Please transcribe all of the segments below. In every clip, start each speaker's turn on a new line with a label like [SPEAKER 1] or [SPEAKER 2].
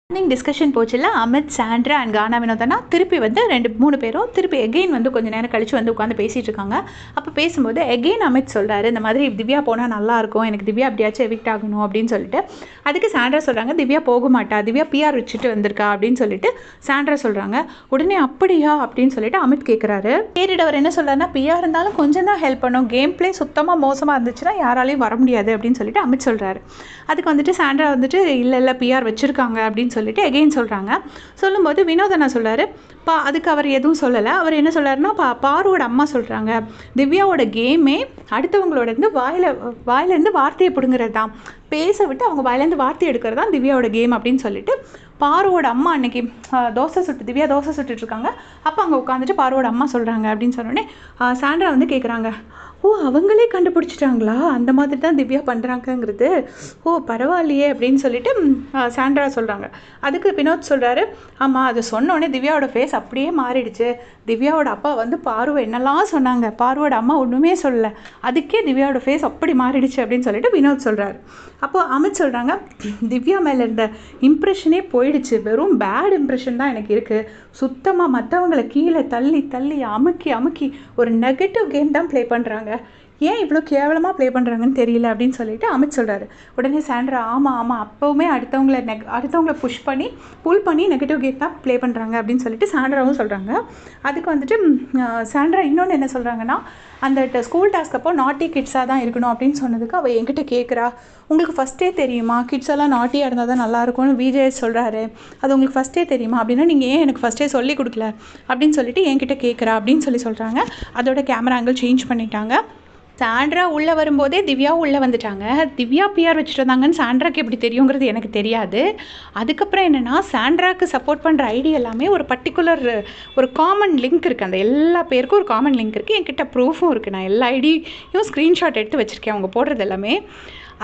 [SPEAKER 1] Discussion போச்சுல Amit, Sandra and கானா வினோதனா திருப்பி வந்து 2-3 பேரும் திருப்பி எகெயின் வந்து கொஞ்சம் நேரம் கழிச்சு வந்து உட்காந்து பேசிகிட்டு இருக்காங்க. அப்போ பேசும்போது எகெயின் அமித் சொல்கிறாரு, இந்த மாதிரி திவ்யா போனால் நல்லாயிருக்கும், எனக்கு திவ்யா அப்படியாச்சும் எவிக்ட் ஆகணும் அப்படின்னு சொல்லிட்டு. அதுக்கு சாண்ட்ரா சொல்கிறாங்க, திவ்யா போக மாட்டா, திவ்யா பிஆர் வச்சுட்டு வந்திருக்கா அப்படின்னு சொல்லிட்டு சாண்ட்ரா சொல்கிறாங்க. உடனே அப்படியா அப்படின்னு சொல்லிட்டு அமித் கேட்குறாரு. கேட்டுட்டு அவர் என்ன சொல்கிறாருன்னா, பிஆர் இருந்தாலும் கொஞ்சம் தான் ஹெல்ப் பண்ணும், கேம் பிளே சுத்தமாக மோசமாக இருந்துச்சுன்னா யாராலையும் வர முடியாது அப்படின்னு சொல்லிட்டு அமித் சொல்கிறாரு. அதுக்கு வந்துட்டு சாண்ட்ரா வந்துட்டு இல்லை பிஆர் வச்சுருக்காங்க அப்படின்னு சொல்லிட்டு எகெயின் சொல்கிறாங்க. சொல்லும்போது வினோதனா சொல்கிறாரு, அதுக்கு அவர் எதுவும் சொல்லலை. அவர் என்ன சொல்கிறாருன்னா, பாருவோட அம்மா சொல்கிறாங்க, திவ்யாவோட கேமே அடுத்தவங்களோட இருந்து வாயிலேருந்து வார்த்தையை பிடுங்கிறது தான், பேச விட்டு அவங்க வாயிலேருந்து வார்த்தை எடுக்கிறது தான் திவ்யாவோட கேம் அப்படின்னு சொல்லிட்டு பாருவோட அம்மா அன்னைக்கு திவ்யா தோசை சுட்டுட்ருக்காங்க. அப்போ அங்கே உட்காந்துட்டு பாருவோட அம்மா சொல்கிறாங்க அப்படின்னு சொன்னோடனே சாண்ட்ரா வந்து கேட்குறாங்க, ஓ அவங்களே கண்டுபிடிச்சிட்டாங்களா, அந்த மாதிரி தான் திவ்யா பண்ணுறாங்கங்கிறது, ஓ பரவாயில்லையே அப்படின்னு சொல்லிட்டு சாண்ட்ரா சொல்கிறாங்க. அதுக்கு வினோத் சொல்கிறாரு, ஆமாம் அது சொன்னோடனே திவ்யாவோட ஃபேஸ் அப்படியே மாறிடுச்சு, திவ்யாவோட அப்பா வந்து பார்வை என்னெல்லாம் சொன்னாங்க, பார்வோட அம்மா ஒன்றுமே சொல்லலை, அதுக்கே திவ்யாவோட ஃபேஸ் அப்படி மாறிடுச்சு அப்படின்னு சொல்லிட்டு வினோத் சொல்கிறாரு. அப்போது அமித் சொல்கிறாங்க, திவ்யா மேலே இருந்த இம்ப்ரெஷனே போயிடுச்சு, வெறும் பேட் இம்ப்ரெஷன் தான் எனக்கு இருக்குது, சுத்தமாக மற்றவங்களை கீழே தள்ளி தள்ளி அமுக்கி ஒரு நெகட்டிவ் கேம் தான் ப்ளே பண்ணுறாங்க, ஏன் இவ்வளோ கேவலமாக ப்ளே பண்ணுறாங்கன்னு தெரியல அப்படின்னு சொல்லிட்டு அமித் சொல்கிறாரு. உடனே சாண்ட்ரா, ஆமாம் அப்போவுமே அடுத்தவங்களை புல் பண்ணி நெகட்டிவ் கேம் தான் ப்ளே பண்ணுறாங்க அப்படின்னு சொல்லிட்டு சாண்ட்ராவும் சொல்கிறாங்க. அதுக்கு வந்துட்டு சாண்ட்ரா இன்னொன்று என்ன சொல்கிறாங்கன்னா, அந்த ஸ்கூல் டாஸ்க் அப்போ நாட்டி கிட்ஸாக தான் இருக்கணும் அப்படின்னு சொன்னதுக்கு அவள் என்கிட்ட கேட்குறா, உங்களுக்கு ஃபஸ்ட்டே தெரியுமா கிட்ஸ் எல்லாம் நாட்டியாக இருந்தால் தான் நல்லாயிருக்கும்னு விஜய் சொல்கிறாரு, அது உங்களுக்கு ஃபஸ்ட்டே தெரியுமா அப்படின்னா, நீங்கள் ஏன் எனக்கு ஃபஸ்ட்டே சொல்லி கொடுக்கல அப்படின்னு சொல்லிட்டு என்கிட்ட கேட்குறா அப்படின்னு சொல்கிறாங்க. அதோட கேமரா ஆங்கிள் சேஞ்ச் பண்ணிட்டாங்க. சாண்ட்ரா உள்ளே வரும்போதே திவ்யாவும் உள்ளே வந்துட்டாங்க. திவ்யா பிஆர் வச்சுட்டு வந்தாங்கன்னு சாண்ட்ராக்கு எப்படி தெரியுங்கிறது எனக்கு தெரியாது. அதுக்கப்புறம் என்னென்னா, சாண்ட்ராக்கு சப்போர்ட் பண்ணுற ஐடி எல்லாமே ஒரு காமன் லிங்க் இருக்குது, அந்த எல்லா பேருக்கும் ஒரு காமன் லிங்க் இருக்குது, என்கிட்ட ப்ரூஃபும் இருக்குது, நான் எல்லா ஐடியும் ஸ்க்ரீன்ஷாட் எடுத்து வச்சுருக்கேன் அவங்க போடுறது எல்லாமே.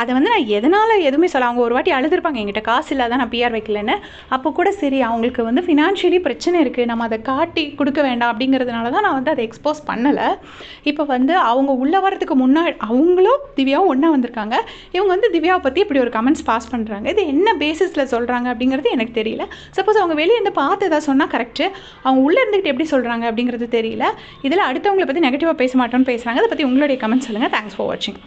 [SPEAKER 1] அதை வந்து நான் எதுவுமே சொல்ல, அவங்க ஒரு வாட்டி அழுதுருப்பாங்க, என்கிட்ட காசு இல்லாதான் நான் பிஆர் வைக்கலன்னு. அப்போ கூட சரி அவங்களுக்கு வந்து ஃபினான்ஷியலி பிரச்சனை இருக்குது, நம்ம அதை காட்டி கொடுக்க வேண்டாம் அப்படிங்கிறதுனால தான் நான் வந்து அதை எக்ஸ்போஸ் பண்ணலை. இப்போ வந்து அவங்க உள்ளே வரதுக்கு முன்னாடி அவங்களும் திவ்யாவும் ஒன்றா வந்திருக்காங்க, இவங்க வந்து திவ்யாவை பற்றி இப்படி ஒரு கமெண்ட்ஸ் பாஸ் பண்ணுறாங்க, இது என்ன பேசிஸில் சொல்கிறாங்க அப்படிங்கிறது எனக்கு தெரியல. சப்போஸ் அவங்க வெளியே இருந்து பார்த்து எதாவது சொன்னால் கரெக்டு, அவங்க உள்ளே இருந்துக்கிட்டு எப்படி சொல்கிறாங்க அப்படிங்கிறது தெரியல. இதில் அடுத்தவங்களை பற்றி நெகட்டிவாக பேச மாட்டோன்னு பேசுகிறாங்க. அதை பற்றி உங்களுடைய கமெண்ட்ஸ் சொல்லுங்கள். தேங்க்ஸ் ஃபார் வாட்சிங்.